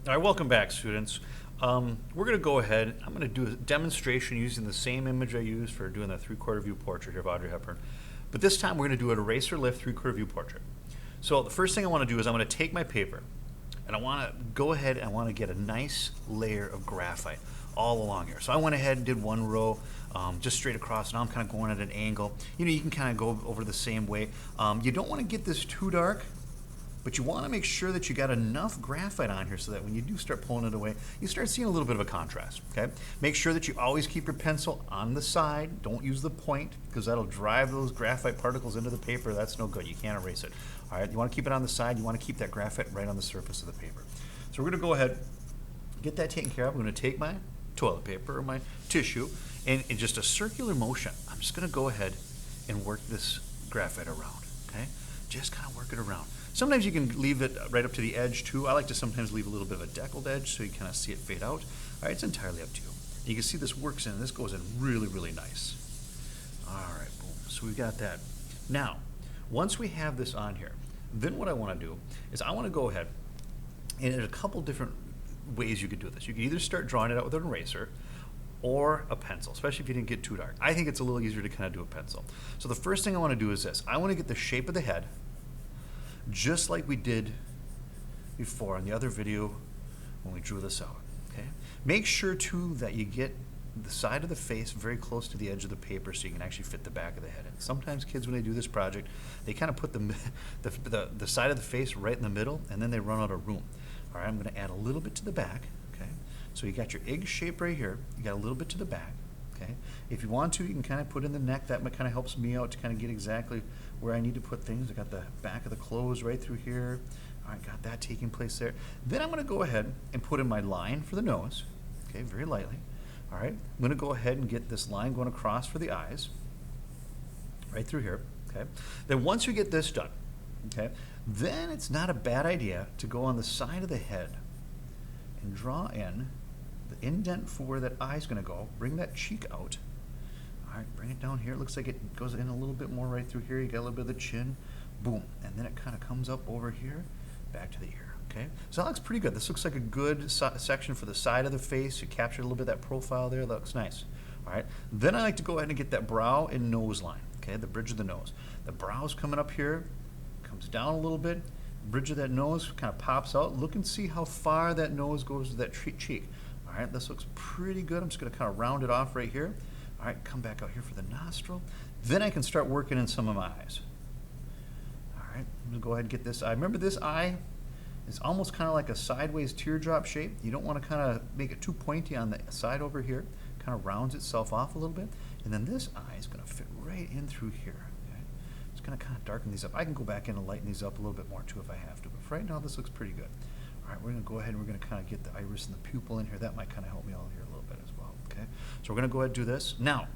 All right, welcome back, students. We're going to go ahead. I'm going to do a demonstration using the same image I used for doing the three-quarter view portrait here of Audrey Hepburn. But this time we're going to do an eraser lift three-quarter view portrait. So the first thing I want to do is I'm going to take my paper and I want to go ahead and I want to get a nice layer of graphite all along here. So I went ahead and did one row just straight across. Now I'm kind of going at an angle. You know, you can kind of go over the same way. You don't want to get this too dark, but you want to make sure that you got enough graphite on here so that when you do start pulling it away, you start seeing a little bit of a contrast, okay? Make sure that you always keep your pencil on the side. Don't use the point because that'll drive those graphite particles into the paper. That's no good. You can't erase it. All right, you want to keep it on the side. You want to keep that graphite right on the surface of the paper. So we're going to go ahead, get that taken care of. I'm going to take my toilet paper or my tissue and in just a circular motion, I'm just going to go ahead and work this graphite around, okay? Just kind of work it around. Sometimes you can leave it right up to the edge too. I like to sometimes leave a little bit of a deckled edge so you kind of see it fade out. All right, it's entirely up to you. You can see this works in, this goes in really, really nice. All right, boom, so we've got that. Now, once we have this on here, then what I want to do is I want to go ahead, and there's a couple different ways you could do this. You can either start drawing it out with an eraser or a pencil, especially if you didn't get too dark. I think it's a little easier to kind of do a pencil. So the first thing I want to do is this. I want to get the shape of the head, just like we did before in the other video when we drew this out, okay? Make sure too that you get the side of the face very close to the edge of the paper so you can actually fit the back of the head in. Sometimes kids, when they do this project, they kind of put the side of the face right in the middle and then they run out of room. All right, I'm gonna add a little bit to the back, okay? So you got your egg shape right here, you got a little bit to the back, okay? If you want to, you can kind of put in the neck. That kind of helps me out to kind of get exactly where I need to put things. I got the back of the clothes right through here. All right, got that taking place there. Then I'm gonna go ahead and put in my line for the nose, okay, very lightly. All right, I'm gonna go ahead and get this line going across for the eyes, right through here, okay? Then once you get this done, okay, then it's not a bad idea to go on the side of the head and draw in the indent for where that eye's gonna go. Bring that cheek out. All right, bring it down here. It looks like it goes in a little bit more right through here. You got a little bit of the chin, boom. And then it kind of comes up over here, back to the ear, okay? So that looks pretty good. This looks like a good section for the side of the face. You captured a little bit of that profile there. That looks nice, all right? Then I like to go ahead and get that brow and nose line, okay? The bridge of the nose. The brow's coming up here, comes down a little bit. Bridge of that nose kind of pops out. Look and see how far that nose goes to that cheek. All right, this looks pretty good. I'm just gonna kind of round it off right here. All right, come back out here for the nostril. Then I can start working in some of my eyes. All right, I'm gonna go ahead and get this eye. Remember, this eye is almost kind of like a sideways teardrop shape. You don't want to kind of make it too pointy on the side over here. Kind of rounds itself off a little bit. And then this eye is gonna fit right in through here. Okay? Just gonna kind of darken these up. I can go back in and lighten these up a little bit more too if I have to, but for right now this looks pretty good. All right, we're gonna go ahead and we're gonna kind of get the iris and the pupil in here. That might kind of help me out here a little bit as well, okay? So we're gonna go ahead and do this. Now,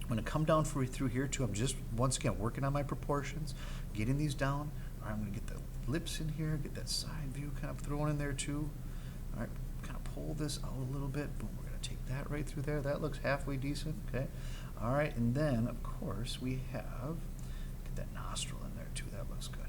I'm gonna come down through here too. I'm just, once again, working on my proportions, getting these down. All right, I'm gonna get the lips in here, get that side view kind of thrown in there too. All right, kind of pull this out a little bit. Boom, we're gonna take that right through there. That looks halfway decent, okay? All right, and then, of course, we have, get that nostril in there too. That looks good.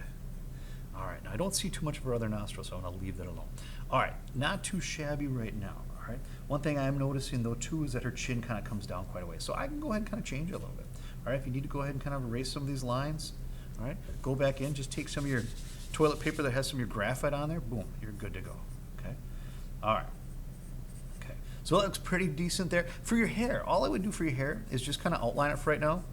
All right, now I don't see too much of our other nostril, so I'm gonna leave that alone. All right, not too shabby right now, all right? One thing I'm noticing though too is that her chin kind of comes down quite a way. So I can go ahead and kind of change it a little bit. All right, if you need to go ahead and kind of erase some of these lines, all right? Go back in, just take some of your toilet paper that has some of your graphite on there, boom, you're good to go, okay? All right, okay. So that looks pretty decent there. For your hair, all I would do for your hair is just kind of outline it for right now.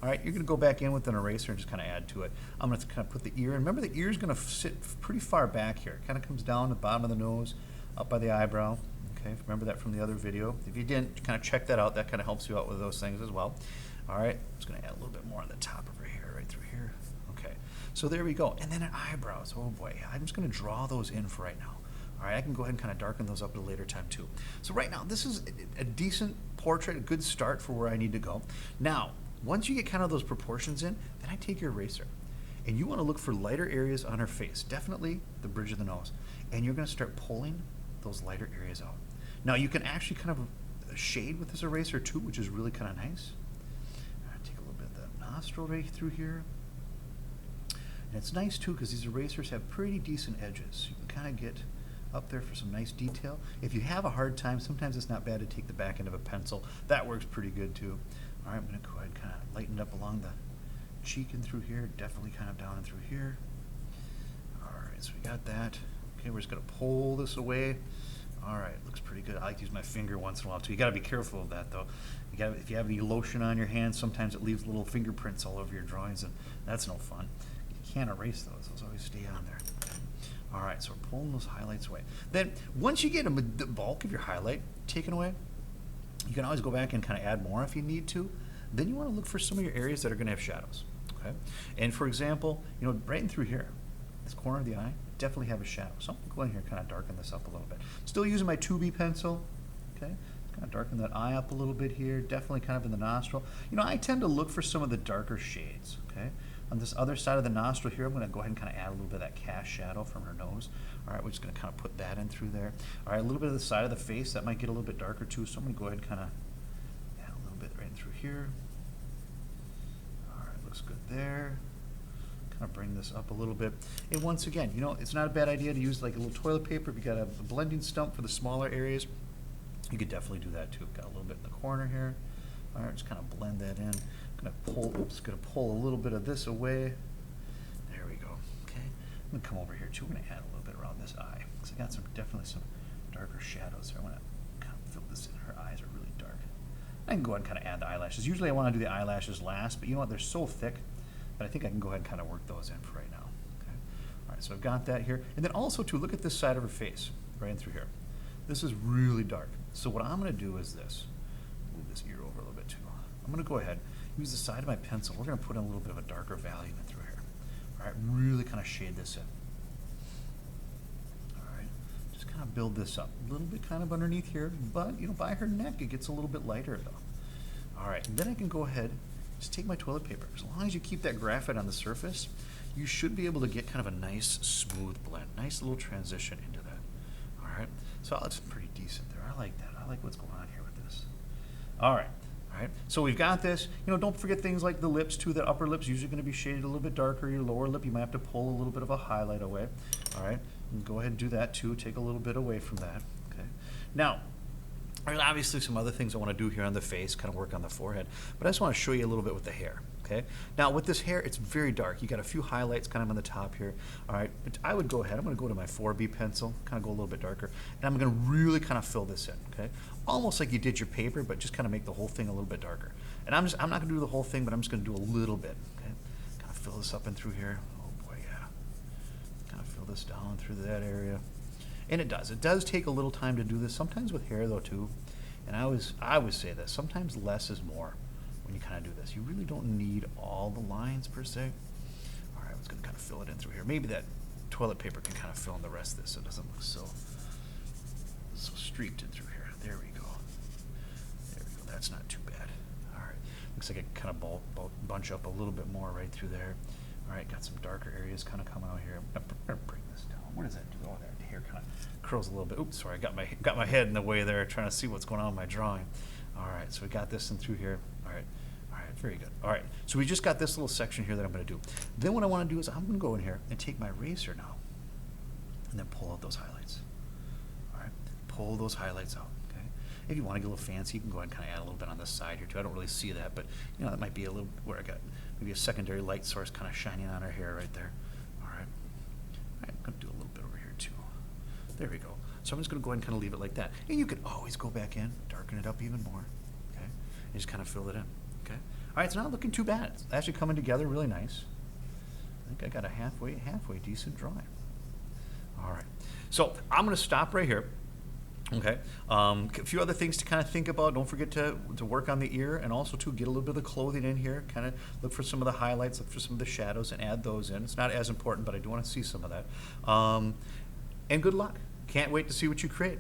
All right, you're gonna go back in with an eraser and just kind of add to it. I'm gonna kind of put the ear in. Remember, the ear's gonna sit pretty far back here. It kind of comes down the bottom of the nose, up by the eyebrow. Okay, remember that from the other video. If you didn't, kind of check that out. That kind of helps you out with those things as well. All right, I'm just gonna add a little bit more on the top of her hair, right through here. Okay, so there we go. And then her eyebrows, oh boy. I'm just gonna draw those in for right now. All right, I can go ahead and kind of darken those up at a later time too. So right now, this is a decent portrait, a good start for where I need to go. Now, once you get kind of those proportions in, then I take your eraser. And you want to look for lighter areas on her face, definitely the bridge of the nose. And you're going to start pulling those lighter areas out. Now you can actually kind of shade with this eraser too, which is really kind of nice. Take a little bit of the nostril right through here. And it's nice too because these erasers have pretty decent edges. You can kind of get up there for some nice detail. If you have a hard time, sometimes it's not bad to take the back end of a pencil. That works pretty good too. All right, I'm gonna go ahead and kind of lighten it up along the cheek and through here, definitely kind of down and through here. All right, so we got that. Okay, we're just gonna pull this away. All right, looks pretty good. I like to use my finger once in a while too. You gotta be careful of that though. If you have any lotion on your hands, sometimes it leaves little fingerprints all over your drawings, and that's no fun. You can't erase those. Those always stay on there. All right, so we're pulling those highlights away. Then once you get the bulk of your highlight taken away, you can always go back and kind of add more if you need to. Then you want to look for some of your areas that are going to have shadows. Okay, and for example, right in through here, this corner of the eye, definitely have a shadow. So I'm going to go in here and kind of darken this up a little bit. Still using my 2B pencil. Okay, kind of darken that eye up a little bit here. Definitely kind of in the nostril. I tend to look for some of the darker shades. Okay. On this other side of the nostril here, I'm going to go ahead and kind of add a little bit of that cast shadow from her nose. All right, we're just going to kind of put that in through there. All right, a little bit of the side of the face, that might get a little bit darker too, so I'm going to go ahead and kind of add a little bit right in through here. All right, looks good there. Kind of bring this up a little bit. And once again, it's not a bad idea to use like a little toilet paper. If you got a blending stump for the smaller areas, you could definitely do that too. Got a little bit in the corner here. All right, just kind of blend that in. Gonna pull a little bit of this away. There we go. Okay. I'm gonna come over here too. I'm gonna add a little bit around this eye because I got definitely some darker shadows there. I want to kind of fill this in. Her eyes are really dark. I can go ahead and kind of add the eyelashes. Usually I want to do the eyelashes last, but you know what? They're so thick that I think I can go ahead and kind of work those in for right now. Okay. All right. So I've got that here, and then also to look at this side of her face, right in through here. This is really dark. So what I'm gonna do is this. Move this ear over a little bit too. I'm gonna go ahead. Use the side of my pencil. We're going to put in a little bit of a darker value in through here. All right, really kind of shade this in. All right, just kind of build this up. A little bit kind of underneath here, but by her neck it gets a little bit lighter though. All right, and then I can go ahead, just take my toilet paper. As long as you keep that graphite on the surface, you should be able to get kind of a nice smooth blend, nice little transition into that. All right, so that's pretty decent there. I like that. I like what's going on here with this. All right. All right, so we've got this. Don't forget things like the lips too. The upper lip's usually going to be shaded a little bit darker. Your lower lip, you might have to pull a little bit of a highlight away. All right, and go ahead and do that too. Take a little bit away from that. Okay. Now, there's obviously some other things I want to do here on the face, kind of work on the forehead, but I just want to show you a little bit with the hair. Okay. Now with this hair, it's very dark. You got a few highlights kind of on the top here. All right, but I would go ahead. I'm going to go to my 4B pencil, kind of go a little bit darker, and I'm going to really kind of fill this in. Okay, almost like you did your paper, but just kind of make the whole thing a little bit darker. And I'm not going to do the whole thing, but I'm just going to do a little bit. Okay, kind of fill this up and through here. Oh boy, yeah. Kind of fill this down through that area. And it does take a little time to do this. Sometimes with hair though too. And I always say this. Sometimes less is more. When you kind of do this, you really don't need all the lines per se. All right, I'm just going to kind of fill it in through here. Maybe that toilet paper can kind of fill in the rest of this so it doesn't look so streaked in through here. There we go. There we go. That's not too bad. All right, looks like it kind of bunch up a little bit more right through there. All right, got some darker areas kind of coming out here. I'm going to bring this down. What does that do? Oh, that hair kind of curls a little bit. Oops, sorry, I got my head in the way there, trying to see what's going on in my drawing. All right, so we got this in through here. All right, very good. All right, so we just got this little section here that I'm going to do. Then what I want to do is I'm going to go in here and take my eraser now, and then pull out those highlights. All right, pull those highlights out. Okay. If you want to get a little fancy, you can go ahead and kind of add a little bit on this side here too. I don't really see that, but that might be a little where I got maybe a secondary light source kind of shining on her hair right there. All right. All right, I'm going to do a little bit over here too. There we go. So I'm just going to go ahead and kind of leave it like that. And you can always go back in, darken it up even more. Okay, and just kind of fill it in. Okay. All right, it's not looking too bad. It's actually coming together really nice. I think I got a halfway decent drawing. All right, so I'm going to stop right here. Okay, a few other things to kind of think about. Don't forget to work on the ear, and also to get a little bit of the clothing in here. Kind of look for some of the highlights, look for some of the shadows, and add those in. It's not as important, but I do want to see some of that. And good luck. Can't wait to see what you create.